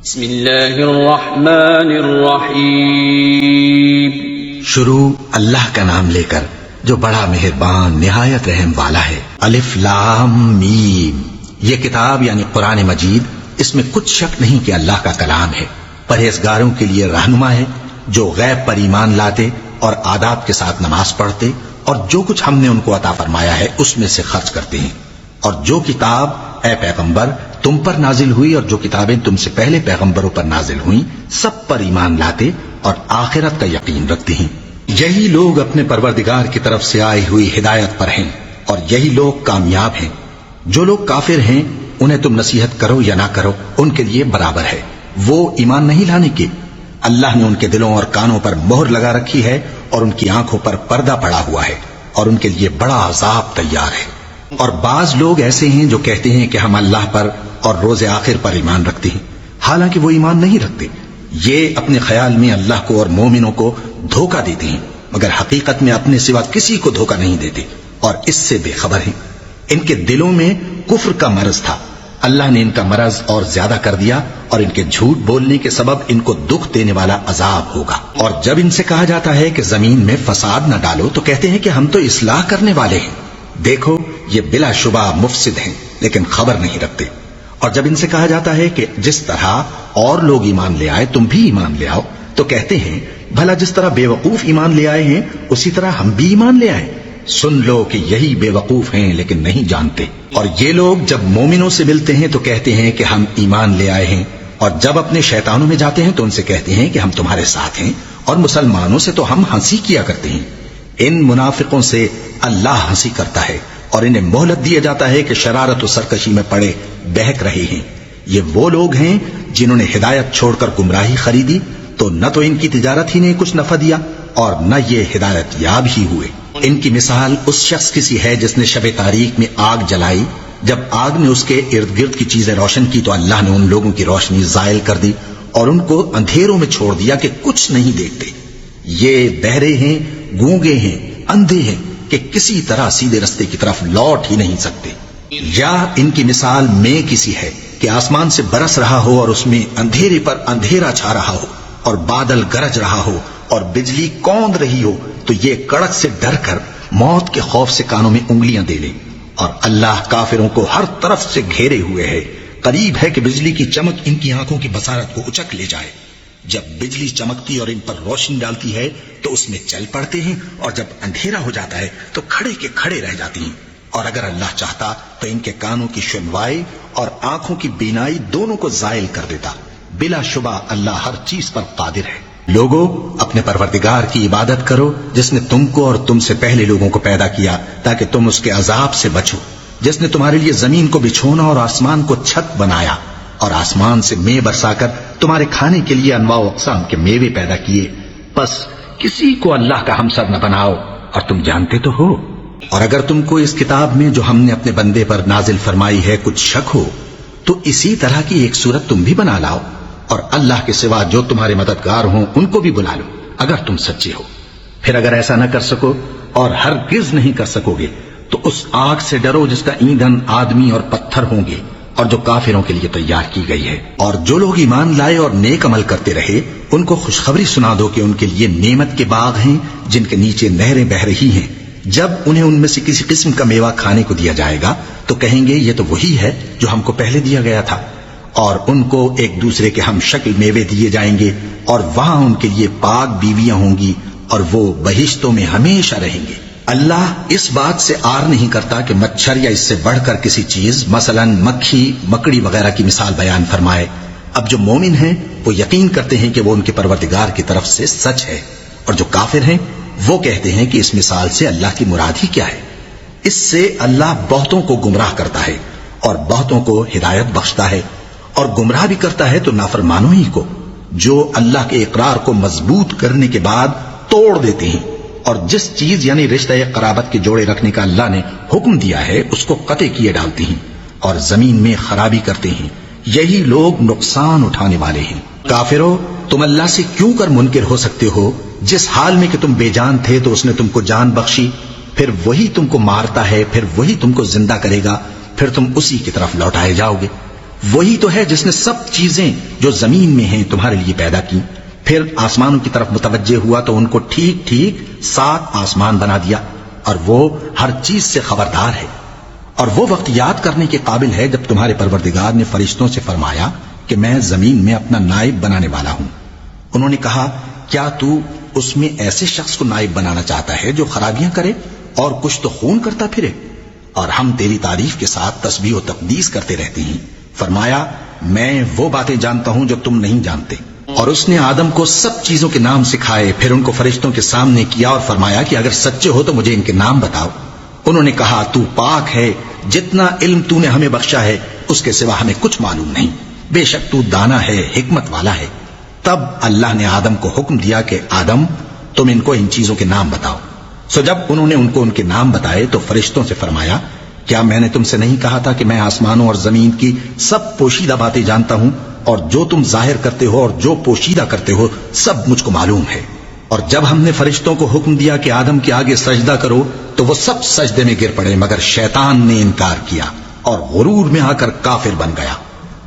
بسم اللہ الرحمن الرحیم. شروع اللہ کا نام لے کر جو بڑا مہربان نہایت رحم والا ہے. الف لام میم. یہ کتاب یعنی قرآن مجید، اس میں کچھ شک نہیں کہ اللہ کا کلام ہے. پرہیزگاروں کے لیے رہنما ہے جو غیب پر ایمان لاتے اور آداب کے ساتھ نماز پڑھتے اور جو کچھ ہم نے ان کو عطا فرمایا ہے اس میں سے خرچ کرتے ہیں. اور جو کتاب اے پیغمبر تم پر نازل ہوئی اور جو کتابیں تم سے پہلے پیغمبروں پر نازل ہوئیں سب پر ایمان لاتے اور آخرت کا یقین رکھتے ہیں. یہی لوگ اپنے پروردگار کی طرف سے آئی ہوئی ہدایت پر ہیں اور یہی لوگ کامیاب ہیں. جو لوگ کافر ہیں انہیں تم نصیحت کرو یا نہ کرو ان کے لیے برابر ہے. وہ ایمان نہیں لانے کے. اللہ نے ان کے دلوں اور کانوں پر مہر لگا رکھی ہے اور ان کی آنکھوں پر پردہ پڑا ہوا ہے اور ان کے لیے بڑا عذاب تیار ہے. اور بعض لوگ ایسے ہیں جو کہتے ہیں کہ ہم اللہ پر اور روز آخر پر ایمان رکھتے ہیں، حالانکہ وہ ایمان نہیں رکھتے. یہ اپنے خیال میں اللہ کو اور مومنوں کو دھوکہ دیتے ہیں مگر حقیقت میں اپنے سوا کسی کو دھوکہ نہیں دیتے اور اس سے بے خبر ہیں. ان کے دلوں میں کفر کا مرض تھا، اللہ نے ان کا مرض اور زیادہ کر دیا اور ان کے جھوٹ بولنے کے سبب ان کو دکھ دینے والا عذاب ہوگا. اور جب ان سے کہا جاتا ہے کہ زمین میں فساد نہ ڈالو تو کہتے ہیں کہ ہم تو اصلاح کرنے والے ہیں. دیکھو یہ بلا شبہ مفسد ہیں لیکن خبر نہیں رکھتے. اور جب ان سے کہا جاتا ہے کہ جس طرح اور لوگ ایمان لے آئے تم بھی ایمان لے آؤ تو کہتے ہیں بھلا جس طرح بے وقوف ایمان لے آئے ہیں اسی طرح ہم بھی ایمان لے آئے. سن لو کہ یہی بے وقوف ہیں لیکن نہیں جانتے. اور یہ لوگ جب مومنوں سے ملتے ہیں تو کہتے ہیں کہ ہم ایمان لے آئے ہیں اور جب اپنے شیطانوں میں جاتے ہیں تو ان سے کہتے ہیں کہ ہم تمہارے ساتھ ہیں اور مسلمانوں سے تو ہم ہنسی کیا کرتے ہیں. ان منافقوں سے اللہ ہنسی کرتا ہے اور انہیں مہلت دیا جاتا ہے کہ شرارت و سرکشی میں پڑے بہک رہے ہیں. یہ وہ لوگ ہیں جنہوں نے ہدایت چھوڑ کر گمراہی خریدی تو نہ تو ان کی تجارت ہی نے کچھ نفع دیا اور نہ یہ ہدایت یاب ہی ہوئے. ان کی مثال اس شخص کی سی ہے جس نے شب تاریک میں آگ جلائی. جب آگ نے اس کے ارد گرد کی چیزیں روشن کی تو اللہ نے ان لوگوں کی روشنی زائل کر دی اور ان کو اندھیروں میں چھوڑ دیا کہ کچھ نہیں دیکھتے. یہ بہرے ہیں، گونگے ہیں، اندھے ہیں کہ کسی طرح سیدھے رستے کی طرف لوٹ ہی نہیں سکتے. یا ان کی مثال میں کسی ہے کہ آسمان سے برس رہا ہو اور اس میں اندھیرے پر اندھیرا چھا رہا ہو اور بادل گرج رہا ہو اور بجلی کوند رہی ہو تو یہ کڑک سے ڈر کر موت کے خوف سے کانوں میں انگلیاں دے لیں. اور اللہ کافروں کو ہر طرف سے گھیرے ہوئے ہے. قریب ہے کہ بجلی کی چمک ان کی آنکھوں کی بصارت کو اچک لے جائے. جب بجلی چمکتی اور ان پر روشنی ڈالتی ہے تو اس میں چل پڑتے ہیں اور جب اندھیرا ہو جاتا ہے تو کھڑے کے کھڑے رہ جاتے ہیں. اور اگر اللہ چاہتا تو ان کے کانوں کی سنوائی اور آنکھوں کی بینائی دونوں کو زائل کر دیتا. بلا شبہ اللہ ہر چیز پر قادر ہے. لوگوں اپنے پروردگار کی عبادت کرو جس نے تم کو اور تم سے پہلے لوگوں کو پیدا کیا تاکہ تم اس کے عذاب سے بچو. جس نے تمہارے لیے زمین کو بچھونا اور آسمان کو چھت بنایا اور آسمان سے مے برسا کر تمہارے کھانے کے لیے انواع و اقسام کے میوے پیدا کیے. بس کسی کو اللہ کا ہمسر نہ بناؤ اور تم جانتے تو ہو. اور اگر تم کو اس کتاب میں جو ہم نے اپنے بندے پر نازل فرمائی ہے کچھ شک ہو تو اسی طرح کی ایک صورت تم بھی بنا لاؤ اور اللہ کے سوا جو تمہارے مددگار ہوں ان کو بھی بلا لو اگر تم سچے ہو. پھر اگر ایسا نہ کر سکو اور ہرگز نہیں کر سکو گے تو اس آگ سے ڈرو جس کا ایندھن آدمی اور پتھر ہوں گے اور جو کافروں کے لیے تیار کی گئی ہے. اور جو لوگ ایمان لائے اور نیک عمل کرتے رہے ان کو خوشخبری سنا دو کہ ان کے لیے نعمت کے باغ ہیں جن کے نیچے نہریں بہ رہی ہیں. جب انہیں ان میں سے کسی قسم کا میوہ کھانے کو دیا جائے گا تو کہیں گے یہ تو وہی ہے جو ہم کو پہلے دیا گیا تھا. اور ان کو ایک دوسرے کے ہم شکل میوے دیے جائیں گے اور وہاں ان کے لیے پاک بیویاں ہوں گی اور وہ بہشتوں میں ہمیشہ رہیں گے. اللہ اس بات سے آر نہیں کرتا کہ مچھر یا اس سے بڑھ کر کسی چیز مثلا مکھی مکڑی وغیرہ کی مثال بیان فرمائے. اب جو مومن ہیں وہ یقین کرتے ہیں کہ وہ ان کے پروردگار کی طرف سے سچ ہے اور جو کافر ہیں وہ کہتے ہیں کہ اس مثال سے اللہ کی مراد ہی کیا ہے. اس سے اللہ بہتوں کو گمراہ کرتا ہے اور بہتوں کو ہدایت بخشتا ہے اور گمراہ بھی کرتا ہے تو نافرمانوں ہی کو جو اللہ کے اقرار کو مضبوط کرنے کے بعد توڑ دیتے ہیں اور جس چیز یعنی رشتہ قرابت کے جوڑے رکھنے کا اللہ نے حکم دیا ہے اس کو قطع کیے ڈالتے ہیں اور زمین میں خرابی کرتے ہیں. یہی لوگ نقصان اٹھانے والے ہیں. کافرو تم اللہ سے کیوں کر منکر ہو سکتے ہو جس حال میں کہ تم بے جان تھے تو اس نے تم کو جان بخشی، پھر وہی تم کو مارتا ہے، پھر وہی تم کو زندہ کرے گا، پھر تم اسی کی طرف لوٹائے جاؤ گے. وہی تو ہے جس نے سب چیزیں جو زمین میں ہیں تمہارے لیے پیدا کی، پھر آسمانوں کی طرف متوجہ ہوا تو ان کو ٹھیک ٹھیک 7 آسمان بنا دیا، اور وہ ہر چیز سے خبردار ہے۔ اور وہ وقت یاد کرنے کے قابل ہے جب تمہارے پروردگار نے فرشتوں سے فرمایا کہ میں زمین میں اپنا نائب بنانے والا ہوں۔ انہوں نے کہا کیا تو اس میں ایسے شخص کو نائب بنانا چاہتا ہے جو خرابیاں کرے اور کچھ تو خون کرتا پھرے؟ اور ہم تیری تعریف کے ساتھ تسبیح و تقدیس کرتے رہتے ہیں۔ فرمایا میں وہ باتیں جانتا ہوں جو تم نہیں جانتے۔ اور اس نے آدم کو سب چیزوں کے نام سکھائے، پھر ان کو فرشتوں کے سامنے کیا اور فرمایا کہ اگر سچے ہو تو مجھے ان کے نام بتاؤ۔ انہوں نے کہا تو پاک ہے، جتنا علم تو نے ہمیں بخشا ہے اس کے سوا ہمیں کچھ معلوم نہیں، بے شک تو دانا ہے، حکمت والا ہے۔ تب اللہ نے آدم کو حکم دیا کہ آدم تم ان کو ان چیزوں کے نام بتاؤ۔ سو جب انہوں نے ان کو ان کے نام بتائے تو فرشتوں سے فرمایا کیا میں نے تم سے نہیں کہا تھا کہ میں آسمانوں اور زمین کی سب پوشیدہ باتیں جانتا ہوں، اور جو تم ظاہر کرتے ہو اور جو پوشیدہ کرتے ہو سب مجھ کو معلوم ہے۔ اور جب ہم نے فرشتوں کو حکم دیا کہ آدم کے آگے سجدہ کرو تو وہ سب سجدے میں گر پڑے، مگر شیطان نے انکار کیا اور غرور میں آ کر کافر بن گیا۔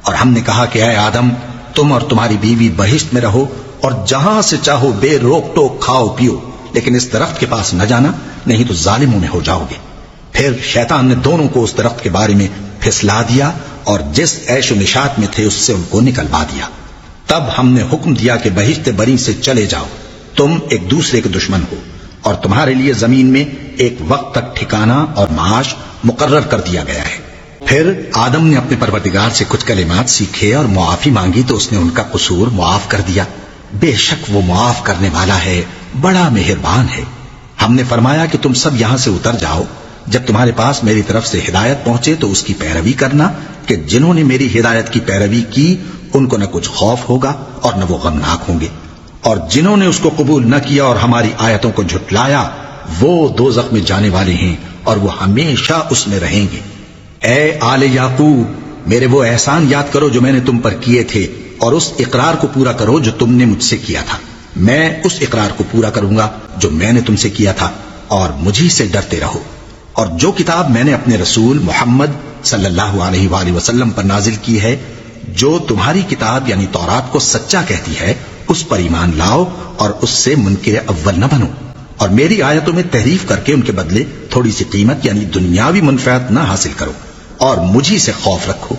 اور ہم نے کہا کہ اے آدم تم اور تمہاری بیوی بہشت میں رہو اور جہاں سے چاہو بے روک ٹوک کھاؤ پیو، لیکن اس درخت کے پاس نہ جانا، نہیں تو ظالموں میں ہو جاؤ گے۔ پھر شیطان نے دونوں کو اس درخت کے بارے میں پھسلا دیا اور جس عیش و نشاط میں تھے اس سے ان کو نکلوا دیا۔ تب ہم نے حکم دیا کہ بہشت بری سے چلے جاؤ، تم ایک دوسرے کے دشمن ہو، اور تمہارے لیے زمین میں ایک وقت تک ٹھکانہ اور معاش مقرر کر دیا گیا ہے۔ پھر آدم نے اپنے پروردگار سے کچھ کلمات سیکھے اور معافی مانگی تو اس نے ان کا قصور معاف کر دیا۔ بے شک وہ معاف کرنے والا ہے، بڑا مہربان ہے۔ ہم نے فرمایا کہ تم سب یہاں سے اتر جاؤ، جب تمہارے پاس میری طرف سے ہدایت پہنچے تو اس کی پیروی کرنا کہ جنہوں نے میری ہدایت کی پیروی کی ان کو نہ کچھ خوف ہوگا اور نہ وہ غمناک ہوں گے، اور جنہوں نے اس کو قبول نہ کیا اور ہماری آیتوں کو جھٹلایا وہ دوزخ میں جانے والے ہیں اور وہ ہمیشہ اس میں رہیں گے۔ اے آل یعقوب میرے وہ احسان یاد کرو جو میں نے تم پر کیے تھے، اور اس اقرار کو پورا کرو جو تم نے مجھ سے کیا تھا۔ میں اس اقرار کو پورا کروں گا جو میں نے تم سے کیا تھا، اور مجھی سے ڈرتے رہو۔ اور جو کتاب میں نے اپنے رسول محمد صلی اللہ علیہ وآلہ وسلم پر نازل کی ہے، جو تمہاری کتاب یعنی تورات کو سچا کہتی ہے، اس پر ایمان لاؤ اور اس سے منکر اول نہ بنو، اور میری آیتوں میں تحریف کر کے ان کے بدلے تھوڑی سی قیمت یعنی دنیاوی منفعت نہ حاصل کرو، اور مجھی سے خوف رکھو،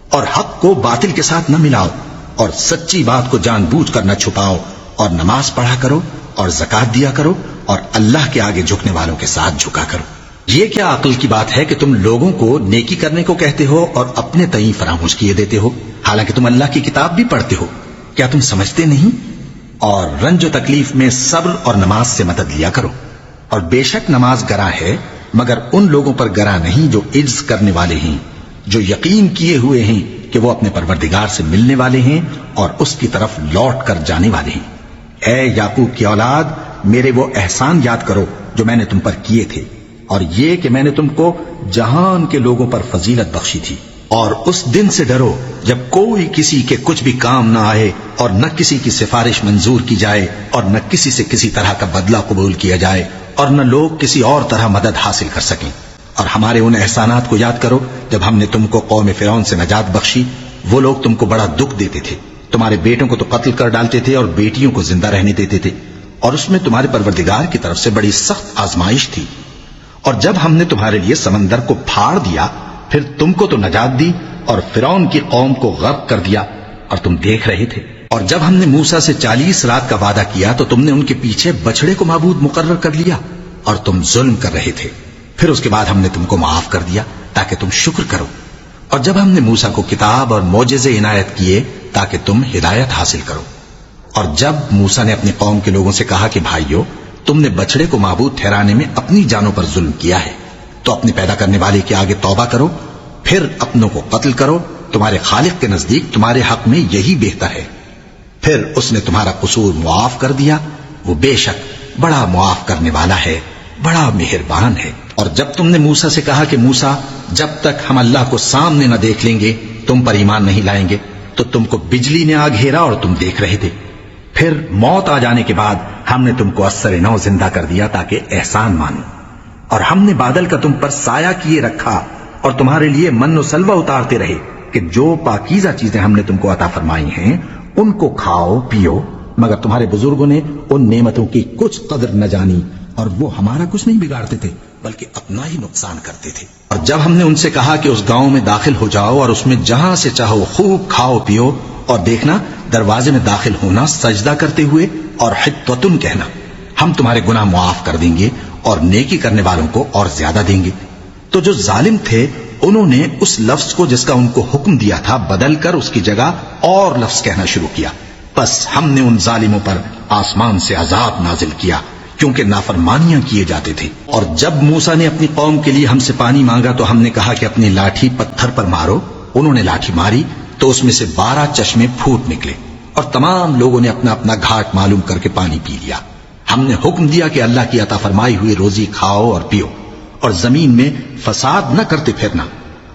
اور حق کو باطل کے ساتھ نہ ملاؤ، اور سچی بات کو جان بوجھ کر نہ چھپاؤ، اور نماز پڑھا کرو اور زکات دیا کرو، اور اللہ کے آگے جھکنے والوں کے ساتھ جھکا کرو۔ یہ کیا عقل کی بات ہے کہ تم لوگوں کو نیکی کرنے کو کہتے ہو اور اپنے تئیں فراموش کیے دیتے ہو، حالانکہ تم اللہ کی کتاب بھی پڑھتے ہو؟ کیا تم سمجھتے نہیں؟ اور رنج و تکلیف میں صبر اور نماز سے مدد لیا کرو، اور بے شک نماز گراں ہے مگر ان لوگوں پر گراں نہیں جو عجز کرنے والے ہیں، جو یقین کیے ہوئے ہیں کہ وہ اپنے پروردگار سے ملنے والے ہیں اور اس کی طرف لوٹ کر جانے والے ہیں۔ اے یعقوب کی اولاد میرے وہ احسان یاد کرو جو میں نے تم پر کیے تھے، اور یہ کہ میں نے تم کو جہان کے لوگوں پر فضیلت بخشی تھی۔ اور اس دن سے ڈرو جب کوئی کسی کے کچھ بھی کام نہ آئے اور نہ کسی کی سفارش منظور کی جائے اور نہ کسی سے کسی طرح کا بدلہ قبول کیا جائے اور نہ لوگ کسی اور طرح مدد حاصل کر سکیں۔ اور ہمارے ان احسانات کو یاد کرو جب ہم نے تم کو قوم فرعون سے نجات بخشی، وہ لوگ تم کو بڑا دکھ دیتے تھے، تمہارے بیٹوں کو تو قتل کر ڈالتے تھے اور بیٹیوں کو زندہ رہنے دیتے تھے، اور اس میں تمہارے پروردگار کی طرف سے بڑی سخت آزمائش تھی۔ اور جب ہم نے تمہارے لیے سمندر کو پھاڑ دیا پھر تم کو تو نجات دی اور فرعون کی قوم کو غرق کر دیا، اور تم دیکھ رہے تھے۔ اور جب ہم نے موسیٰ سے 40 رات کا وعدہ کیا تو تم نے ان کے پیچھے بچڑے کو معبود مقرر کر لیا اور تم ظلم کر رہے تھے، پھر اس کے بعد ہم نے تم کو معاف کر دیا تاکہ تم شکر کرو۔ اور جب ہم نے موسیٰ کو کتاب اور معجزے عنایت کیے تاکہ تم ہدایت حاصل کرو۔ اور جب موسیٰ نے اپنی قوم کے لوگوں سے کہا کہ بھائیو تم نے بچڑے کو معبود ٹھہرانے میں اپنی جانوں پر ظلم کیا ہے، تو اپنے پیدا کرنے والے کے آگے توبہ کرو، پھر اپنوں کو قتل کرو، تمہارے خالق کے نزدیک تمہارے حق میں یہی بہتر ہے۔ پھر اس نے تمہارا قصور معاف کر دیا، وہ بے شک بڑا معاف کرنے والا ہے، بڑا مہربان ہے۔ اور جب تم نے موسیٰ سے کہا کہ موسیٰ جب تک ہم اللہ کو سامنے نہ دیکھ لیں گے تم پر ایمان نہیں لائیں گے، تو تم کو بجلی نے آ گھیرا اور تم دیکھ رہے تھے، پھر موت آ جانے کے بعد ہم نے تم کو اثر نو زندہ کر دیا تاکہ احسان مانو، اور ہم نے بادل کا تم پر سایہ کیے رکھا اور تمہارے لیے من و سلوہ اتارتے رہے، کہ جو پاکیزہ چیزیں ہم نے تم کو عطا فرمائی ہیں ان کو کھاؤ پیو، مگر تمہارے بزرگوں نے ان نعمتوں کی کچھ قدر نہ جانی اور وہ ہمارا کچھ نہیں بگاڑتے تھے بلکہ اپنا ہی نقصان کرتے تھے۔ اور جب ہم نے ان سے کہا کہ اس گاؤں میں داخل ہو جاؤ اور اس میں جہاں سے چاہو خوب کھاؤ پیو، اور دیکھنا دروازے میں داخل ہونا سجدہ کرتے ہوئے اور حطۃ کہنا، ہم تمہارے گناہ معاف کر دیں گے اور نیکی کرنے والوں کو اور زیادہ دیں گے، تو جو ظالم تھے انہوں نے اس لفظ کو جس کا ان کو حکم دیا تھا بدل کر اس کی جگہ اور لفظ کہنا شروع کیا، بس ہم نے ان ظالموں پر آسمان سے عذاب نازل کیا کیونکہ نافرمانیاں کیے جاتے تھے۔ اور جب موسیٰ نے اپنی قوم کے لیے ہم سے پانی مانگا تو ہم نے کہا کہ اپنی لاٹھی پتھر پر مارو، انہوں نے لاٹھی ماری تو اس میں سے 12 چشمے پھوٹ نکلے اور تمام لوگوں نے اپنا اپنا گھاٹ معلوم کر کے پانی پی لیا۔ ہم نے حکم دیا کہ اللہ کی عطا فرمائی ہوئی روزی کھاؤ اور پیو اور زمین میں فساد نہ کرتے پھرنا۔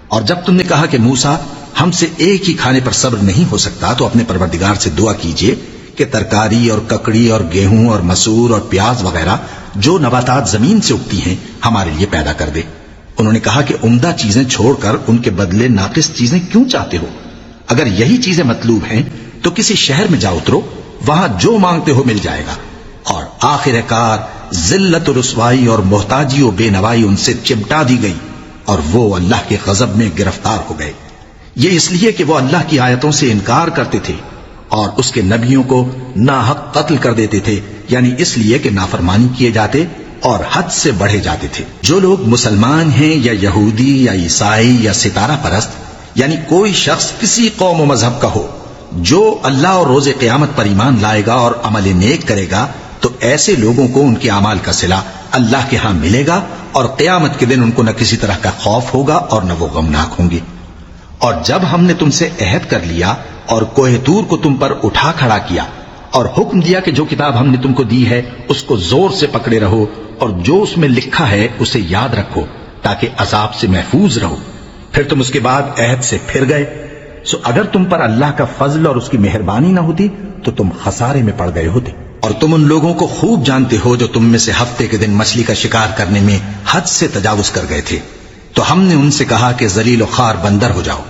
اور جب تم نے کہا کہ موسیٰ ہم سے ایک ہی کھانے پر صبر نہیں ہو سکتا تو اپنے پروردگار سے دعا کیجئے کہ ترکاری اور ککڑی اور گیہوں اور مسور اور پیاز وغیرہ جو نباتات زمین سے اگتی ہیں ہمارے لیے پیدا کر دے۔ انہوں نے کہا کہ عمدہ چیزیں چھوڑ کر ان کے بدلے ناقص چیزیں کیوں چاہتے ہو؟ اگر یہی چیزیں مطلوب ہیں تو کسی شہر میں جا اترو، وہاں جو مانگتے ہو مل جائے گا۔ اور آخر کار ذلت و رسوائی اور محتاجی و بے نوائی ان سے چمٹا دی گئی اور وہ اللہ کے غضب میں گرفتار ہو گئے، یہ اس لیے کہ وہ اللہ کی آیتوں سے انکار کرتے تھے اور اس کے نبیوں کو ناحق قتل کر دیتے تھے، یعنی اس لیے کہ نافرمانی کیے جاتے اور حد سے بڑھے جاتے تھے۔ جو لوگ مسلمان ہیں یا یہودی یا عیسائی یا ستارہ پرست، یعنی کوئی شخص کسی قوم و مذہب کا ہو، جو اللہ اور روز قیامت پر ایمان لائے گا اور عمل نیک کرے گا تو ایسے لوگوں کو ان کے اعمال کا صلہ اللہ کے ہاں ملے گا اور قیامت کے دن ان کو نہ کسی طرح کا خوف ہوگا اور نہ وہ غمناک ہوں گے۔ اور جب ہم نے تم سے عہد کر لیا اور کوہ طور کو تم پر اٹھا کھڑا کیا اور حکم دیا کہ جو کتاب ہم نے تم کو دی ہے اس کو زور سے پکڑے رہو اور جو اس میں لکھا ہے اسے یاد رکھو تاکہ عذاب سے محفوظ رہو، پھر تم اس کے بعد عہد سے پھر گئے، سو اگر تم پر اللہ کا فضل اور اس کی مہربانی نہ ہوتی تو تم خسارے میں پڑ گئے ہوتے۔ اور تم ان لوگوں کو خوب جانتے ہو جو تم میں سے ہفتے کے دن مچھلی کا شکار کرنے میں حد سے تجاوز کر گئے تھے، تو ہم نے ان سے کہا کہ ذلیل و خوار بندر ہو جاؤ،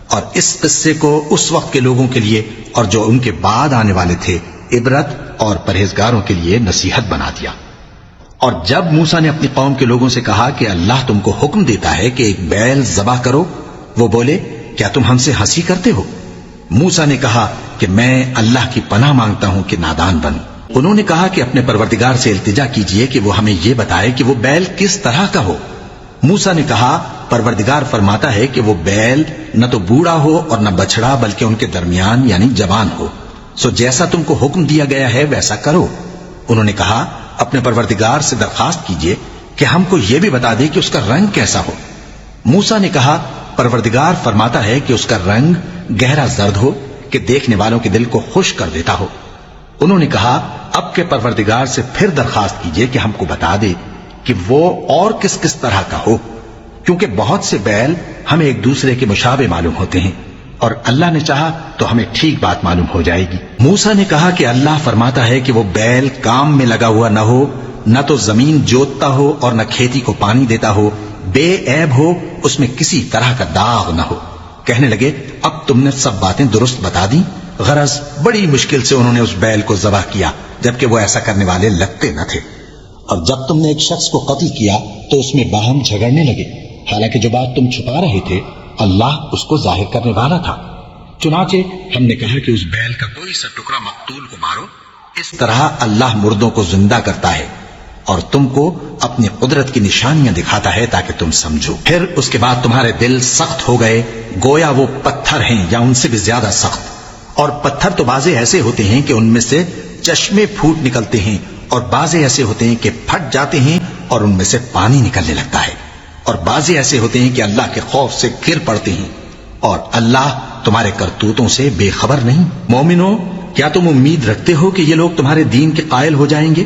اور اس قصے کو اس وقت کے لوگوں کے لیے اور جو ان کے بعد آنے والے تھے عبرت اور پرہیزگاروں کے لیے نصیحت بنا دیا۔ اور جب موسیٰ نے اپنی قوم کے لوگوں سے کہا کہ اللہ تم کو حکم دیتا ہے کہ ایک بیل ذبح کرو، وہ بولے کیا تم ہم سے ہنسی کرتے ہو؟ موسیٰ نے کہا کہ میں اللہ کی پناہ مانگتا ہوں کہ نادان بنوں۔ انہوں نے کہا کہ اپنے پروردگار سے التجا کیجئے کہ وہ ہمیں یہ بتائے کہ وہ بیل کس طرح کا ہو۔ موسیٰ نے کہا پروردگار فرماتا ہے کہ وہ بیل نہ تو بوڑھا ہو اور نہ بچڑا بلکہ ان کے درمیان یعنی جوان ہو، سو جیسا تم کو حکم دیا گیا ہے ویسا کرو۔ انہوں نے کہا اپنے پروردگار سے درخواست کیجئے کہ ہم کو یہ بھی بتا دے کہ اس کا رنگ کیسا ہو۔ موسیٰ نے کہا پروردگار فرماتا ہے کہ اس کا رنگ گہرا زرد ہو کہ دیکھنے والوں کے دل کو خوش کر دیتا ہو۔ انہوں نے کہا اب کے پروردگار سے پھر درخواست کیجئے کہ ہم کو بتا دے کہ وہ اور کس کس طرح کا ہو، کیونکہ بہت سے بیل ہمیں ایک دوسرے کے مشابہ معلوم ہوتے ہیں اور اللہ نے چاہا تو ہمیں ٹھیک بات معلوم ہو جائے گی۔ موسیٰ نے کہا کہ اللہ فرماتا ہے کہ وہ بیل کام میں لگا ہوا نہ ہو، نہ تو زمین جوتتا ہو اور نہ کھیتی کو پانی دیتا ہو، بے عیب ہو، اس میں کسی طرح کا داغ نہ ہو۔ کہنے لگے اب تم نے سب باتیں درست بتا دیں۔ غرض بڑی مشکل سے انہوں نے اس بیل کو ذبح کیا جبکہ وہ ایسا کرنے والے لگتے نہ تھے۔ اور جب تم نے ایک شخص کو قتل کیا تو اس میں باہم جھگڑنے لگے، حالانکہ جو بات تم چھپا رہے تھے اللہ اس کو ظاہر کرنے والا تھا۔ چنانچہ ہم نے کہا کہ اس بیل کا کوئی سا ٹکڑا مقتول کو مارو، اس طرح اللہ مردوں کو زندہ کرتا ہے اور تم کو اپنی قدرت کی نشانیاں دکھاتا ہے تاکہ تم سمجھو۔ پھر اس کے بعد تمہارے دل سخت ہو گئے گویا وہ پتھر ہیں یا ان سے بھی زیادہ سخت، اور پتھر تو بعضے ایسے ہوتے ہیں کہ ان میں سے چشمے پھوٹ نکلتے ہیں اور بعضے ایسے ہوتے ہیں کہ پھٹ جاتے ہیں اور ان میں سے پانی نکلنے لگتا ہے، اور بعضے ایسے ہوتے ہیں کہ اللہ کے خوف سے گر پڑتے ہیں، اور اللہ تمہارے کرتوتوں سے بے خبر نہیں۔ مومنو کیا تم امید رکھتے ہو کہ یہ لوگ تمہارے دین کے قائل ہو جائیں گے؟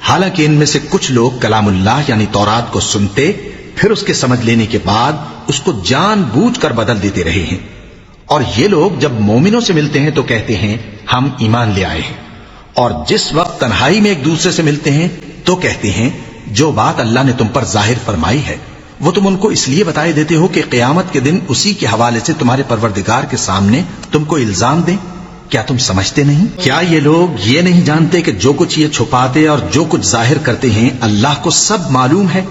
حالانکہ ان میں سے کچھ لوگ کلام اللہ یعنی تورات کو سنتے پھر اس کے سمجھ لینے کے بعد اس کو جان بوجھ کر بدل دیتے رہے ہیں، اور یہ لوگ جب مومنوں سے ملتے ہیں تو کہتے ہیں ہم ایمان لے آئے ہیں، اور جس وقت تنہائی میں ایک دوسرے سے ملتے ہیں تو کہتے ہیں جو بات اللہ نے تم پر ظاہر فرمائی ہے وہ تم ان کو اس لیے بتائے دیتے ہو کہ قیامت کے دن اسی کے حوالے سے تمہارے پروردگار کے سامنے تم کو الزام دیں. کیا تم سمجھتے نہیں؟ کیا یہ لوگ یہ نہیں جانتے کہ جو کچھ یہ چھپاتے اور جو کچھ ظاہر کرتے ہیں اللہ کو سب معلوم ہے؟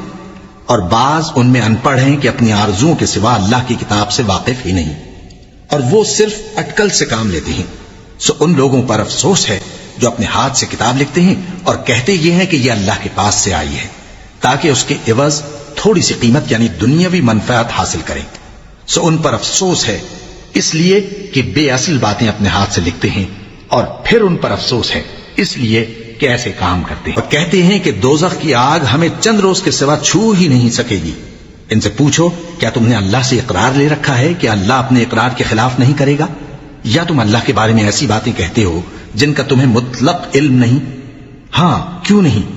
اور بعض ان میں ان پڑھ ہیں کہ اپنی آرزوؤں کے سوا اللہ کی کتاب سے واقف ہی نہیں، اور وہ صرف اٹکل سے کام لیتے ہیں. سو ان لوگوں پر افسوس ہے جو اپنے ہاتھ سے کتاب لکھتے ہیں اور کہتے یہ ہیں کہ یہ اللہ کے پاس سے آئی ہے تاکہ اس کے عوض تھوڑی سی قیمت یعنی دنیاوی منفعت حاصل کریں. سو ان پر افسوس ہے اس لیے کہ بے اصل باتیں اپنے ہاتھ سے لکھتے ہیں، اور پھر ان پر افسوس ہے اس لیے کہ ایسے کام کرتے ہیں. اور کہتے ہیں کہ دوزخ کی آگ ہمیں چند روز کے سوا چھو ہی نہیں سکے گی. ان سے پوچھو کیا تم نے اللہ سے اقرار لے رکھا ہے کہ اللہ اپنے اقرار کے خلاف نہیں کرے گا، یا تم اللہ کے بارے میں ایسی باتیں کہتے ہو جن کا تمہیں مطلق علم نہیں؟ ہاں کیوں نہیں،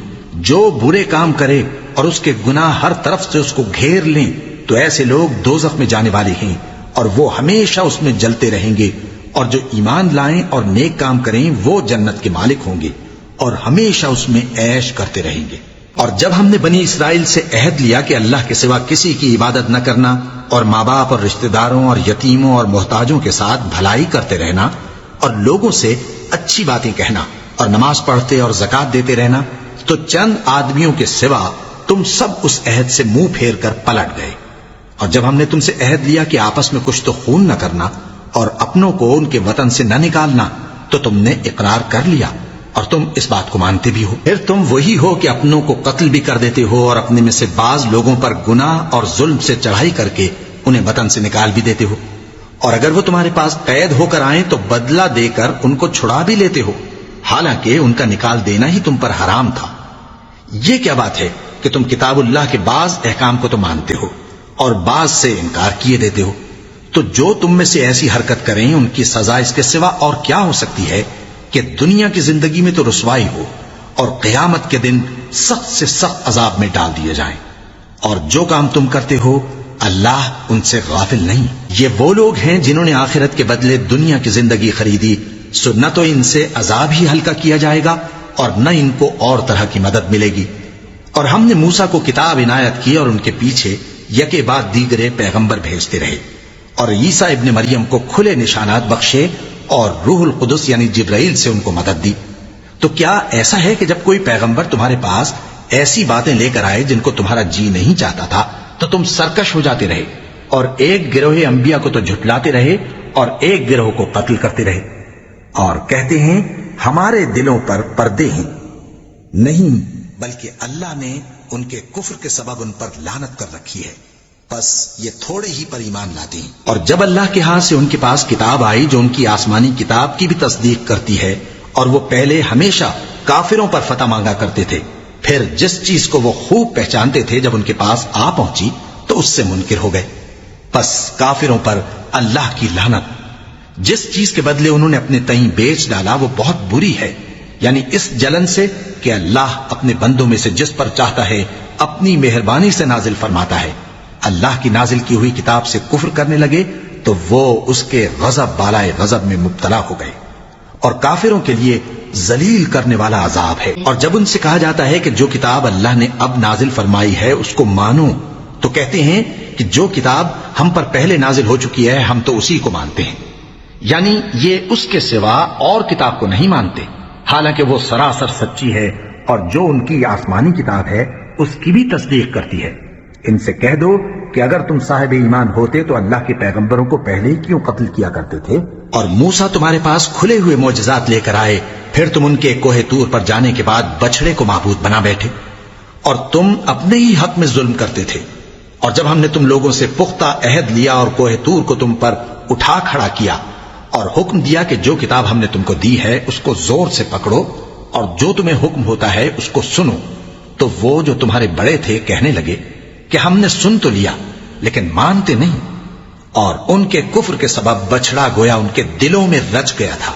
جو برے کام کرے اور اس کے گناہ ہر طرف سے اس کو گھیر لیں تو ایسے لوگ دوزخ میں جانے والے ہیں اور وہ ہمیشہ اس میں جلتے رہیں گے، اور جو ایمان لائیں اور نیک کام کریں وہ جنت کے مالک ہوں گے اور ہمیشہ اس میں عیش کرتے رہیں گے. اور جب ہم نے بنی اسرائیل سے عہد لیا کہ اللہ کے سوا کسی کی عبادت نہ کرنا اور ماں باپ اور رشتہ داروں اور یتیموں اور محتاجوں کے ساتھ بھلائی کرتے رہنا اور لوگوں سے اچھی باتیں کہنا اور نماز پڑھتے اور زکوٰۃ دیتے رہنا، تو چند آدمیوں کے سوا تم سب اس عہد سے منہ پھیر کر پلٹ گئے. اور جب ہم نے تم سے عہد لیا کہ آپس میں کچھ تو خون نہ کرنا اور اپنوں کو ان کے وطن سے نہ نکالنا، تو تم نے اقرار کر لیا اور تم اس بات کو مانتے بھی ہو. پھر تم وہی ہو کہ اپنوں کو قتل بھی کر دیتے ہو اور اپنے میں سے بعض لوگوں پر گناہ اور ظلم سے چڑھائی کر کے انہیں وطن سے نکال بھی دیتے ہو، اور اگر وہ تمہارے پاس قید ہو کر آئیں تو بدلہ دے کر ان کو چھڑا بھی لیتے ہو، حالانکہ ان کا نکال دینا ہی تم پر حرام تھا. یہ کیا بات ہے کہ تم کتاب اللہ کے بعض احکام کو تو مانتے ہو اور بعض سے انکار کیے دیتے ہو؟ تو جو تم میں سے ایسی حرکت کریں ان کی سزا اس کے سوا اور کیا ہو سکتی ہے کہ دنیا کی زندگی میں تو رسوائی ہو اور قیامت کے دن سخت سے سخت عذاب میں ڈال دیے جائیں. اور جو کام تم کرتے ہو اللہ ان سے غافل نہیں. یہ وہ لوگ ہیں جنہوں نے آخرت کے بدلے دنیا کی زندگی خریدی، سو نہ تو ان سے عذاب ہی ہلکا کیا جائے گا اور نہ ان کو اور طرح کی مدد ملے گی. اور ہم نے موسیٰ کو کتاب عنایت کی اور ان کے پیچھے یکے بعد دیگرے پیغمبر بھیجتے رہے، اور عیسیٰ ابن مریم کو کھلے نشانات بخشے اور روح القدس یعنی جبرائیل سے ان کو مدد دی. تو کیا ایسا ہے کہ جب کوئی پیغمبر تمہارے پاس ایسی باتیں لے کر آئے جن کو تمہارا جی نہیں چاہتا تھا تو تم سرکش ہو جاتے رہے اور ایک گروہ انبیاء کو تو جھٹلاتے رہے اور ایک گروہ کو قتل کرتے رہے، اور کہتے ہیں ہمارے دلوں پر پردے ہیں؟ نہیں، بلکہ اللہ نے ان کے کفر کے سبب ان پر لعنت کر رکھی ہے، بس یہ تھوڑے ہی پر ایمان لاتے ہیں. اور جب اللہ کے ہاں سے ان کے پاس کتاب آئی جو ان کی آسمانی کتاب کی بھی تصدیق کرتی ہے، اور وہ پہلے ہمیشہ کافروں پر فتح مانگا کرتے تھے، پھر جس چیز کو وہ خوب پہچانتے تھے جب ان کے پاس آ پہنچی تو اس سے منکر ہو گئے. بس کافروں پر اللہ کی لعنت. جس چیز کے بدلے انہوں نے اپنے تئیں بیچ ڈالا وہ بہت بری ہے، یعنی اس جلن سے کہ اللہ اپنے بندوں میں سے جس پر چاہتا ہے اپنی مہربانی سے نازل فرماتا ہے. اللہ کی نازل کی ہوئی کتاب سے کفر کرنے لگے تو وہ اس کے غضب بالائے غضب میں مبتلا ہو گئے، اور کافروں کے لیے ذلیل کرنے والا عذاب ہے. اور جب ان سے کہا جاتا ہے کہ جو کتاب اللہ نے اب نازل فرمائی ہے اس کو مانو، تو کہتے ہیں کہ جو کتاب ہم پر پہلے نازل ہو چکی ہے ہم تو اسی کو مانتے ہیں، یعنی یہ اس کے سوا اور کتاب کو نہیں مانتے، حالانکہ وہ سراسر سچی ہے اور جو ان کی آسمانی کتاب ہے اس کی بھی تصدیق کرتی ہے. ان سے کہہ دو کہ اگر تم صاحب ایمان ہوتے تو اللہ کے پیغمبروں کو پہلے ہی کیوں قتل کیا کرتے تھے؟ اور موسیٰ تمہارے پاس کھلے ہوئے معجزات لے کر آئے، پھر تم ان کے کوہ طور پر جانے کے بعد بچڑے کو معبود بنا بیٹھے، اور تم اپنے ہی حق میں ظلم کرتے تھے. اور جب ہم نے تم لوگوں سے پختہ عہد لیا اور کوہ طور کو تم پر اٹھا کھڑا کیا اور حکم دیا کہ جو کتاب ہم نے تم کو دی ہے اس کو زور سے پکڑو اور جو تمہیں حکم ہوتا ہے اس کو سنو، تو وہ جو تمہارے بڑے تھے کہنے لگے کہ ہم نے سن تو لیا لیکن مانتے نہیں، اور ان کے کفر کے سبب بچڑا گویا ان کے دلوں میں رچ گیا تھا.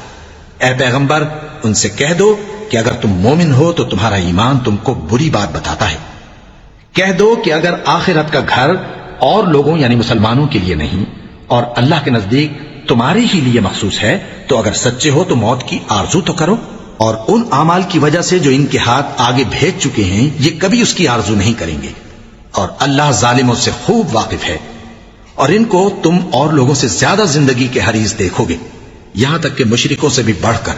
اے پیغمبر ان سے کہہ دو کہ اگر تم مومن ہو تو تمہارا ایمان تم کو بری بات بتاتا ہے. کہہ دو کہ اگر آخرت کا گھر اور لوگوں یعنی مسلمانوں کے لیے نہیں اور اللہ کے نزدیک تمہارے ہی لیے مخصوص ہے تو اگر سچے ہو تو موت کی آرزو تو کرو، اور ان اعمال کی وجہ سے جو ان کے ہاتھ آگے بھیج چکے ہیں یہ کبھی اس کی آرزو نہیں کریں گے، اور اللہ ظالموں سے خوب واقف ہے، اور ان کو تم اور لوگوں سے زیادہ زندگی کے حریص دیکھو گے، یہاں تک کہ مشرکوں سے بھی بڑھ کر۔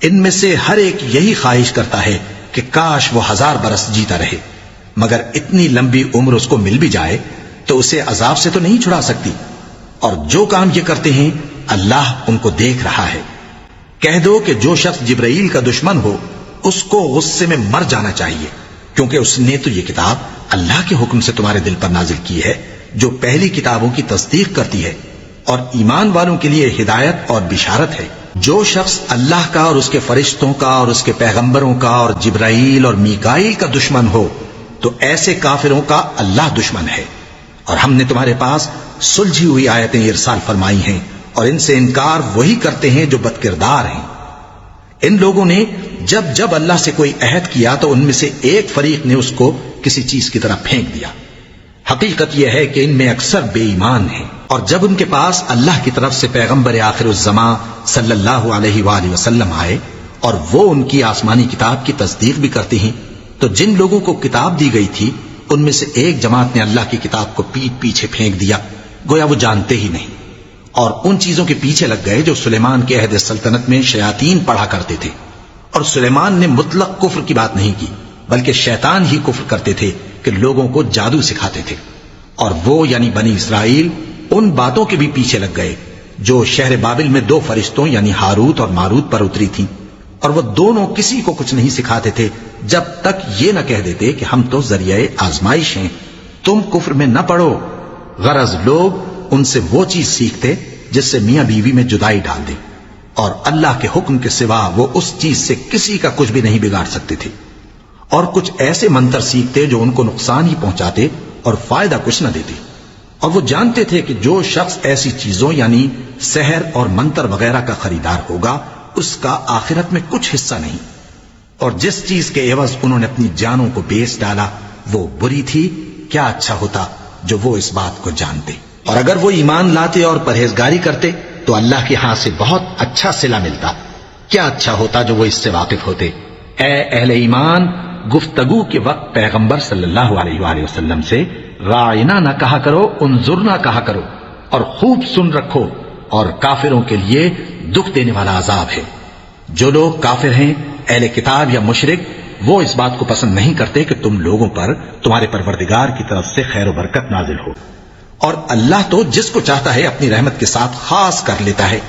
ان میں سے ہر ایک یہی خواہش کرتا ہے کہ کاش وہ 1000 برس جیتا رہے، مگر اتنی لمبی عمر اس کو مل بھی جائے تو اسے عذاب سے تو نہیں چھڑا سکتی، اور جو کام یہ کرتے ہیں اللہ ان کو دیکھ رہا ہے۔ کہہ دو کہ جو شخص جبرائیل کا دشمن ہو اس کو غصے میں مر جانا چاہیے، کیونکہ اس نے تو یہ کتاب اللہ کے حکم سے تمہارے دل پر نازل کی ہے، جو پہلی کتابوں کی تصدیق کرتی ہے اور ایمان والوں کے لیے ہدایت اور بشارت ہے۔ جو شخص اللہ کا اور اس کے فرشتوں کا اور اس کے پیغمبروں کا اور جبرائیل اور میکائیل کا دشمن ہو تو ایسے کافروں کا اللہ دشمن ہے۔ اور ہم نے تمہارے پاس سلجھی ہوئی آیتیں ارسال فرمائی ہیں، اور ان سے انکار وہی کرتے ہیں جو بد کردار ہیں۔ ان لوگوں نے جب جب اللہ سے کوئی عہد کیا تو ان میں سے ایک فریق نے اس کو کسی چیز کی طرح پھینک دیا۔ حقیقت یہ ہے کہ ان میں اکثر بے ایمان ہیں، اور جب ان کے پاس اللہ کی طرف سے پیغمبر آخر الزماں صلی اللہ علیہ وآلہ وسلم آئے اور وہ ان کی آسمانی کتاب کی تصدیق بھی کرتے ہیں، تو جن لوگوں کو کتاب دی گئی تھی ان میں سے ایک جماعت نے اللہ کی کتاب کو پیٹ پیچھے پھینک دیا، گویا وہ جانتے ہی نہیں، اور ان چیزوں کے پیچھے لگ گئے جو سلیمان کے عہد سلطنت میں شیاطین پڑھا کرتے تھے۔ اور سلیمان نے مطلق کفر کی بات نہیں کی، بلکہ شیطان ہی کفر کرتے تھے کہ لوگوں کو جادو سکھاتے تھے، اور وہ یعنی بنی اسرائیل ان باتوں کے بھی پیچھے لگ گئے جو شہر بابل میں 2 فرشتوں یعنی ہاروت اور ماروت پر اتری تھیں، اور وہ دونوں کسی کو کچھ نہیں سکھاتے تھے جب تک یہ نہ کہہ دیتے کہ ہم تو ذریعہ آزمائش ہیں، تم کفر میں نہ پڑو۔ غرض لوگ ان سے وہ چیز سیکھتے جس سے میاں بیوی میں جدائی ڈال دے، اور اللہ کے حکم کے سوا وہ اس چیز سے کسی کا کچھ بھی نہیں بگاڑ سکتے تھے، اور کچھ ایسے منتر سیکھتے جو ان کو نقصان ہی پہنچاتے اور فائدہ کچھ نہ دیتے، اور وہ جانتے تھے کہ جو شخص ایسی چیزوں یعنی سحر اور منتر وغیرہ کا خریدار ہوگا اس کا آخرت میں کچھ حصہ نہیں، اور جس چیز کے عوض انہوں نے اپنی جانوں کو بیچ ڈالا وہ بری تھی، کیا اچھا ہوتا جو وہ اس بات کو جانتے۔ اور اگر وہ ایمان لاتے اور پرہیزگاری کرتے تو اللہ کے ہاں سے بہت اچھا صلہ ملتا، کیا اچھا ہوتا جو وہ اس سے واقف ہوتے۔ اے اہل ایمان، گفتگو کے وقت پیغمبر صلی اللہ علیہ وآلہ وسلم سے راعنا نہ کہا کرو، انظرنا کہا کرو، اور خوب سن رکھو، اور کافروں کے لیے دکھ دینے والا عذاب ہے۔ جو لوگ کافر ہیں، اہل کتاب یا مشرک، وہ اس بات کو پسند نہیں کرتے کہ تم لوگوں پر تمہارے پروردگار کی طرف سے خیر و برکت نازل ہو، اور اللہ تو جس کو چاہتا ہے اپنی رحمت کے ساتھ خاص کر لیتا ہے،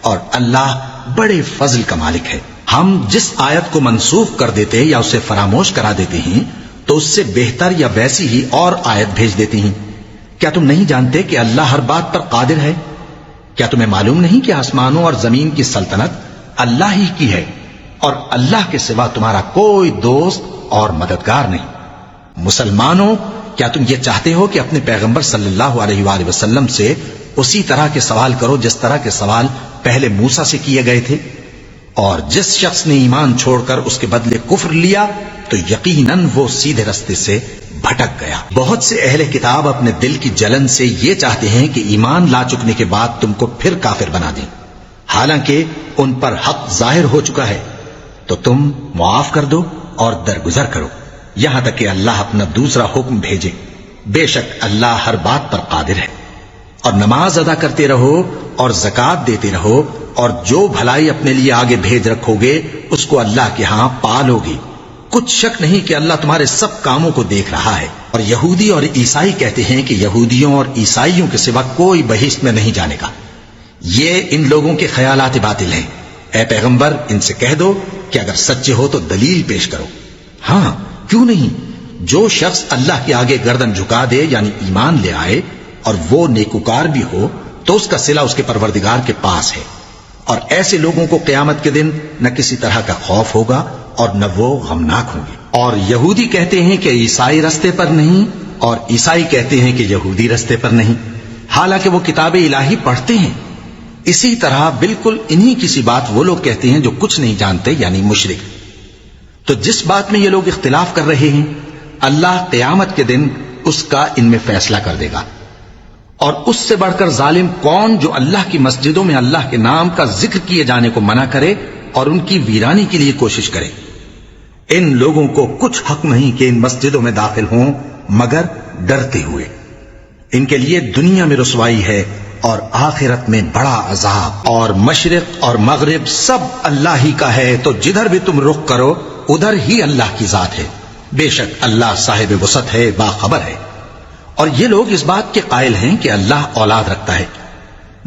اور اللہ بڑے فضل کا مالک ہے۔ ہم جس آیت کو منسوخ کر دیتے یا اسے فراموش کرا دیتے ہیں تو اس سے بہتر یا ویسی ہی اور آیت بھیج دیتے ہیں۔ کیا تم نہیں جانتے کہ اللہ ہر بات پر قادر ہے؟ کیا تمہیں معلوم نہیں کہ آسمانوں اور زمین کی سلطنت اللہ ہی کی ہے، اور اللہ کے سوا تمہارا کوئی دوست اور مددگار نہیں؟ مسلمانوں، کیا تم یہ چاہتے ہو کہ اپنے پیغمبر صلی اللہ علیہ وآلہ وسلم سے اسی طرح کے سوال کرو جس طرح کے سوال پہلے موسیٰ سے کیے گئے تھے؟ اور جس شخص نے ایمان چھوڑ کر اس کے بدلے کفر لیا تو یقیناً وہ سیدھے رستے سے بھٹک گیا۔ بہت سے اہل کتاب اپنے دل کی جلن سے یہ چاہتے ہیں کہ ایمان لا چکنے کے بعد تم کو پھر کافر بنا دیں، حالانکہ ان پر حق ظاہر ہو چکا ہے، تو تم معاف کر دو اور درگزر کرو یہاں تک کہ اللہ اپنا دوسرا حکم بھیجے۔ بے شک اللہ ہر بات پر قادر ہے۔ اور نماز ادا کرتے رہو اور زکوٰۃ دیتے رہو، اور جو بھلائی اپنے لیے آگے بھیج رکھو گے اس کو اللہ کے ہاں پالو گے۔ کچھ شک نہیں کہ اللہ تمہارے سب کاموں کو دیکھ رہا ہے۔ اور یہودی اور عیسائی کہتے ہیں کہ یہودیوں اور عیسائیوں کے سوا کوئی بہشت میں نہیں جانے گا۔ یہ ان لوگوں کے خیالات باطل ہیں۔ اے پیغمبر، ان سے کہہ دو کہ اگر سچے ہو تو دلیل پیش کرو۔ ہاں، کیوں نہیں؟ جو شخص اللہ کے آگے گردن جھکا دے یعنی ایمان لے آئے اور وہ نیکوکار بھی ہو تو اس کا صلہ اس کے پروردگار کے پاس ہے، اور ایسے لوگوں کو قیامت کے دن نہ کسی طرح کا خوف ہوگا اور نہ وہ غمناک ہوں گے۔ اور یہودی کہتے ہیں کہ عیسائی رستے پر نہیں، اور عیسائی کہتے ہیں کہ یہودی رستے پر نہیں، حالانکہ وہ کتاب الہی پڑھتے ہیں۔ اسی طرح بالکل انہی کسی بات وہ لوگ کہتے ہیں جو کچھ نہیں جانتے یعنی مشرک۔ تو جس بات میں یہ لوگ اختلاف کر رہے ہیں اللہ قیامت کے دن اس کا ان میں فیصلہ کر دے گا۔ اور اس سے بڑھ کر ظالم کون جو اللہ کی مسجدوں میں اللہ کے نام کا ذکر کیے جانے کو منع کرے اور ان کی ویرانی کے لیے کوشش کرے۔ ان لوگوں کو کچھ حق نہیں کہ ان مسجدوں میں داخل ہوں مگر ڈرتے ہوئے. ان کے لیے دنیا میں رسوائی ہے اور آخرت میں بڑا عذاب. اور مشرق اور مغرب سب اللہ ہی کا ہے، تو جدھر بھی تم رخ کرو ادھر ہی اللہ کی ذات ہے. بے شک اللہ صاحب وسعت ہے، باخبر ہے. اور یہ لوگ اس بات کے قائل ہیں کہ اللہ اولاد رکھتا ہے.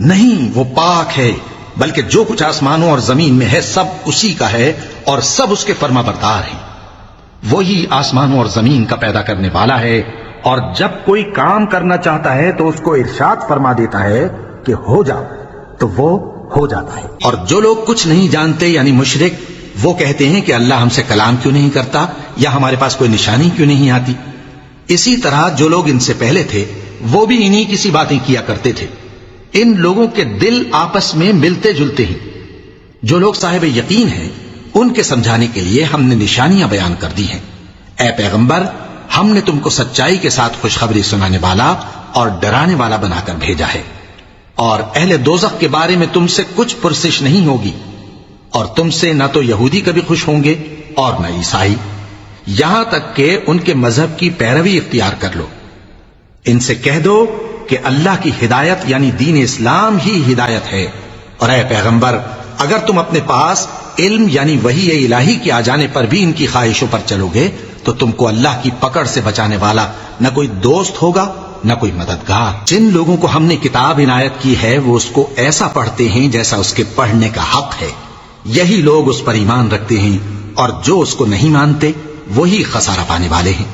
نہیں، وہ پاک ہے، بلکہ جو کچھ آسمانوں اور زمین میں ہے سب اسی کا ہے اور سب اس کے فرما بردار ہیں. وہی آسمانوں اور زمین کا پیدا کرنے والا ہے، اور جب کوئی کام کرنا چاہتا ہے تو اس کو ارشاد فرما دیتا ہے کہ ہو جا، تو وہ ہو جاتا ہے. اور جو لوگ کچھ نہیں جانتے یعنی مشرک، وہ کہتے ہیں کہ اللہ ہم سے کلام کیوں نہیں کرتا یا ہمارے پاس کوئی نشانی کیوں نہیں آتی. اسی طرح جو لوگ ان سے پہلے تھے وہ بھی انہی کسی باتیں کیا کرتے تھے. ان لوگوں کے دل آپس میں ملتے جلتے ہیں. جو لوگ صاحب یقین ہیں ان کے سمجھانے کے لیے ہم نے نشانیاں بیان کر دی ہیں. اے پیغمبر، ہم نے تم کو سچائی کے ساتھ خوشخبری سنانے والا اور ڈرانے والا بنا کر بھیجا ہے. اور اہل دوزخ کے بارے میں تم سے کچھ پرسش نہیں ہوگی، اور تم سے نہ تو یہودی کبھی خوش ہوں گے اور نہ عیسائی، یہاں تک کہ ان کے مذہب کی پیروی اختیار کر لو. ان سے کہہ دو کہ اللہ کی ہدایت یعنی دین اسلام ہی ہدایت ہے. اور اے پیغمبر، اگر تم اپنے پاس علم یعنی وحی الہی کے آ جانے پر بھی ان کی خواہشوں پر چلو گے تو تم کو اللہ کی پکڑ سے بچانے والا نہ کوئی دوست ہوگا نہ کوئی مددگار. جن لوگوں کو ہم نے کتاب عنایت کی ہے وہ اس کو ایسا پڑھتے ہیں جیسا اس کے پڑھنے کا حق ہے. یہی لوگ اس پر ایمان رکھتے ہیں، اور جو اس کو نہیں مانتے وہی خسارہ پانے والے ہیں.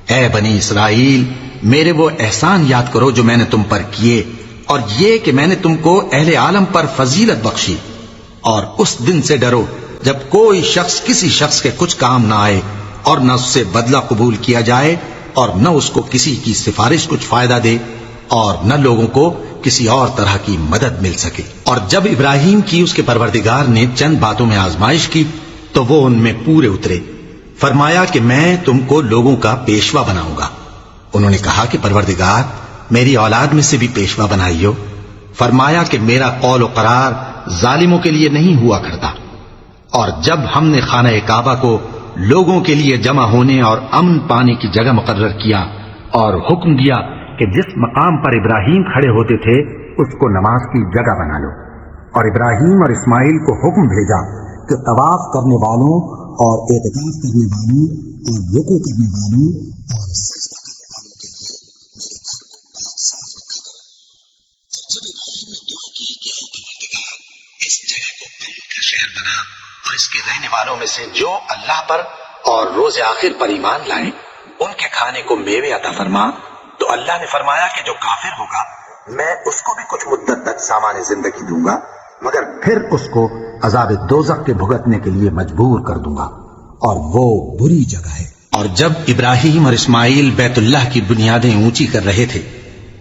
اے بنی اسرائیل، میرے وہ احسان یاد کرو جو میں نے تم پر کیے، اور یہ کہ میں نے تم کو اہل عالم پر فضیلت بخشی. اور اس دن سے ڈرو جب کوئی شخص کسی شخص کے کچھ کام نہ آئے اور نہ اس سے بدلہ قبول کیا جائے اور نہ اس کو کسی کی سفارش کچھ فائدہ دے اور نہ لوگوں کو کسی اور طرح کی مدد مل سکے. اور جب ابراہیم کی اس کے پروردگار نے چند باتوں میں آزمائش کی تو وہ ان میں پورے اترے. فرمایا کہ میں تم کو لوگوں کا پیشوا بناؤں گا. انہوں نے کہا کہ پروردگار، میری اولاد میں سے بھی پیشوا بنائیو. فرمایا کہ میرا قول و قرار ظالموں کے لیے نہیں ہوا کرتا. اور جب ہم نے خانہ کعبہ کو لوگوں کے لیے جمع ہونے اور امن پانے کی جگہ مقرر کیا اور حکم دیا کہ جس مقام پر ابراہیم کھڑے ہوتے تھے اس کو نماز کی جگہ بنا لو، اور ابراہیم اور اسماعیل کو حکم بھیجا کہ طواف کرنے والوں اور اعتکاف کرنے والوں اور رکوع کرنے والوں اور سجدہ کرنے والوں کے لیے میرے گھر کو پاک صاف رکھا کرو. اور جب ابراہیم نے دعا کی کہ اے پروردگار، اس جگہ کو امن کا شہر بنا اور اس کے رہنے والوں میں سے جو اللہ پر اور روز آخر پر ایمان لائیں ان کے کھانے کو میوے عطا فرما، تو اللہ نے فرمایا کہ جو کافر ہوگا میں اس کو بھی کچھ مدت تک سامان زندگی دوں گا، مگر پھر اس کو عذاب دوزخ کے بھگتنے کے لیے مجبور کر دوں گا، اور وہ بری جگہ ہے. اور جب ابراہیم اور اسماعیل بیت اللہ کی بنیادیں اونچی کر رہے تھے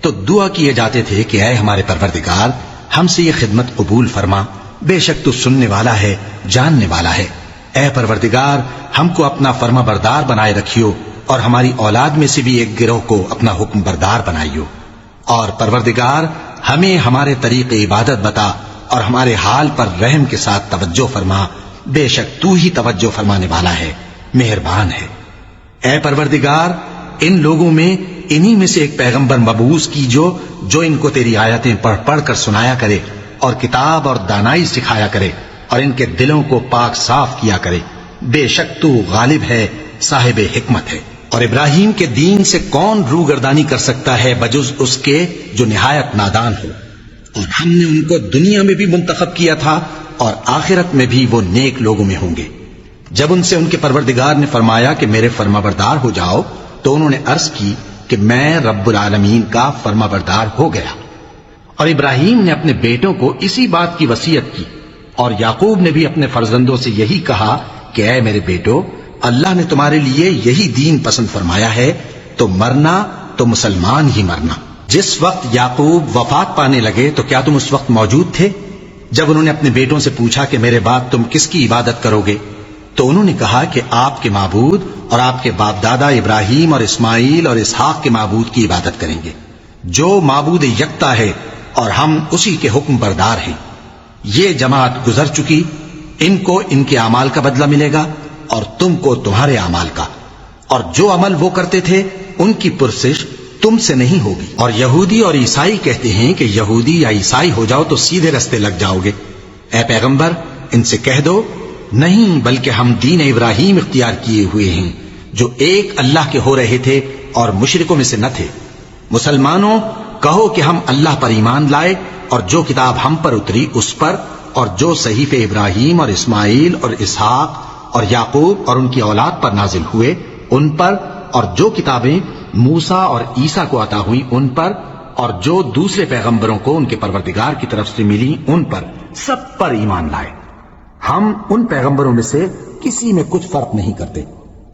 تو دعا کیے جاتے تھے کہ اے ہمارے پروردگار، ہم سے یہ خدمت قبول فرما، بے شک تو سننے والا ہے، جاننے والا ہے. اے پروردگار، ہم کو اپنا فرما بردار بنائے رکھیو، اور ہماری اولاد میں سے بھی ایک گروہ کو اپنا حکم بردار بنائیو. اور پروردگار، ہمیں ہمارے طریق عبادت بتا اور ہمارے حال پر رحم کے ساتھ توجہ فرما، بے شک تو ہی توجہ فرمانے والا ہے، مہربان ہے. اے پروردگار، ان لوگوں میں انہی میں سے ایک پیغمبر مبعوث کیجو جو ان کو تیری آیتیں پڑھ پڑھ کر سنایا کرے اور کتاب اور دانائی سکھایا کرے اور ان کے دلوں کو پاک صاف کیا کرے. بے شک تو غالب ہے، صاحب حکمت ہے. اور ابراہیم کے دین سے کون روگردانی کر سکتا ہے بجز اس کے جو نہایت نادان ہو. اور ہم نے ان کو دنیا میں بھی منتخب کیا تھا اور آخرت میں بھی وہ نیک لوگوں میں ہوں گے. جب ان سے ان کے پروردگار نے فرمایا کہ میرے فرما بردار ہو جاؤ تو انہوں نے عرض کی کہ میں رب العالمین کا فرما بردار ہو گیا. اور ابراہیم نے اپنے بیٹوں کو اسی بات کی وصیت کی، اور یعقوب نے بھی اپنے فرزندوں سے یہی کہا کہ اے میرے بیٹو، اللہ نے تمہارے لیے یہی دین پسند فرمایا ہے، تو مرنا تو مسلمان ہی مرنا. جس وقت یعقوب وفات پانے لگے تو کیا تم اس وقت موجود تھے جب انہوں نے اپنے بیٹوں سے پوچھا کہ میرے بعد تم کس کی عبادت کرو گے؟ تو انہوں نے کہا کہ آپ کے معبود اور آپ کے باپ دادا ابراہیم اور اسماعیل اور اسحاق کے معبود کی عبادت کریں گے، جو معبود یکتا ہے اور ہم اسی کے حکم بردار ہیں. یہ جماعت گزر چکی، ان کو ان کے اعمال کا بدلہ ملے گا اور تم کو تمہارے اعمال کا، اور جو عمل وہ کرتے تھے ان کی پرسش تم سے نہیں ہوگی. اور یہودی اور عیسائی کہتے ہیں کہ یہودی یا عیسائی ہو جاؤ تو سیدھے رستے لگ جاؤ گے. اے پیغمبر ان سے کہہ دو نہیں، بلکہ ہم دین ابراہیم اختیار کیے ہوئے ہیں جو ایک اللہ کے ہو رہے تھے اور مشرکوں میں سے نہ تھے. مسلمانوں کہو کہ ہم اللہ پر ایمان لائے اور جو کتاب ہم پر اتری اس پر، اور جو صحیفے ابراہیم اور اسماعیل اور اسحاق اور یعقوب اور ان کی اولاد پر نازل ہوئے ان پر، اور جو کتابیں موسیٰ اور عیسیٰ کو عطا ہوئی ان پر، اور جو دوسرے پیغمبروں کو ان کے پروردگار کی طرف سے ملی ان پر، سب پر ایمان لائے. ہم ان پیغمبروں میں سے کسی میں کچھ فرق نہیں کرتے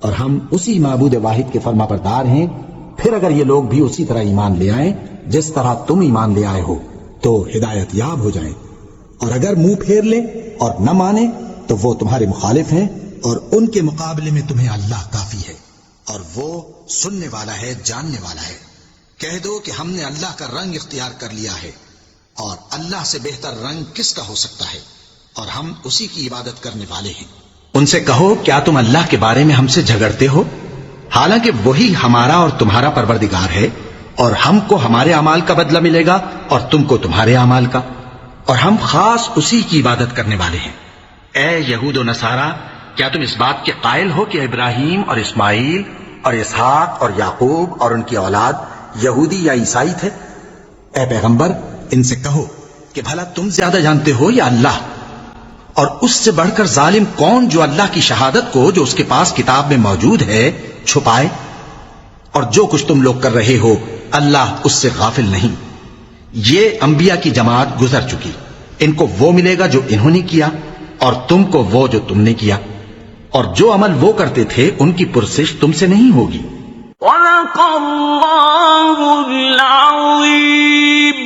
اور ہم اسی معبود واحد کے فرما بردار ہیں. پھر اگر یہ لوگ بھی اسی طرح ایمان لے آئیں جس طرح تم ایمان لے آئے ہو تو ہدایت یاب ہو جائیں، اور اگر منہ پھیر لیں اور نہ مانے تو وہ تمہارے مخالف ہیں، اور ان کے مقابلے میں تمہیں اللہ کافی ہے اور وہ سننے والا ہے، جاننے والا ہے. کہہ دو کہ ہم نے اللہ کا رنگ اختیار کر لیا ہے، اور اللہ سے بہتر رنگ کس کا ہو سکتا ہے، اور ہم اسی کی عبادت کرنے والے ہیں. ان سے کہو کیا تم اللہ کے بارے میں ہم سے جھگڑتے ہو، حالانکہ وہی ہمارا اور تمہارا پروردگار ہے، اور ہم کو ہمارے اعمال کا بدلہ ملے گا اور تم کو تمہارے اعمال کا، اور ہم خاص اسی کی عبادت کرنے والے ہیں. اے یہود و نصارا، کیا تم اس بات کے قائل ہو کہ ابراہیم اور اسماعیل اور اسحاق اور یعقوب اور ان کی اولاد یہودی یا عیسائی تھے؟ اے پیغمبر ان سے کہو کہ بھلا تم زیادہ جانتے ہو یا اللہ؟ اور اس سے بڑھ کر ظالم کون جو اللہ کی شہادت کو جو اس کے پاس کتاب میں موجود ہے چھپائے؟ اور جو کچھ تم لوگ کر رہے ہو اللہ اس سے غافل نہیں. یہ انبیاء کی جماعت گزر چکی، ان کو وہ ملے گا جو انہوں نے کیا، اور تم کو وہ جو تم نے کیا، اور جو عمل وہ کرتے تھے ان کی پرسش تم سے نہیں ہوگی. صدق اللہ العظیم.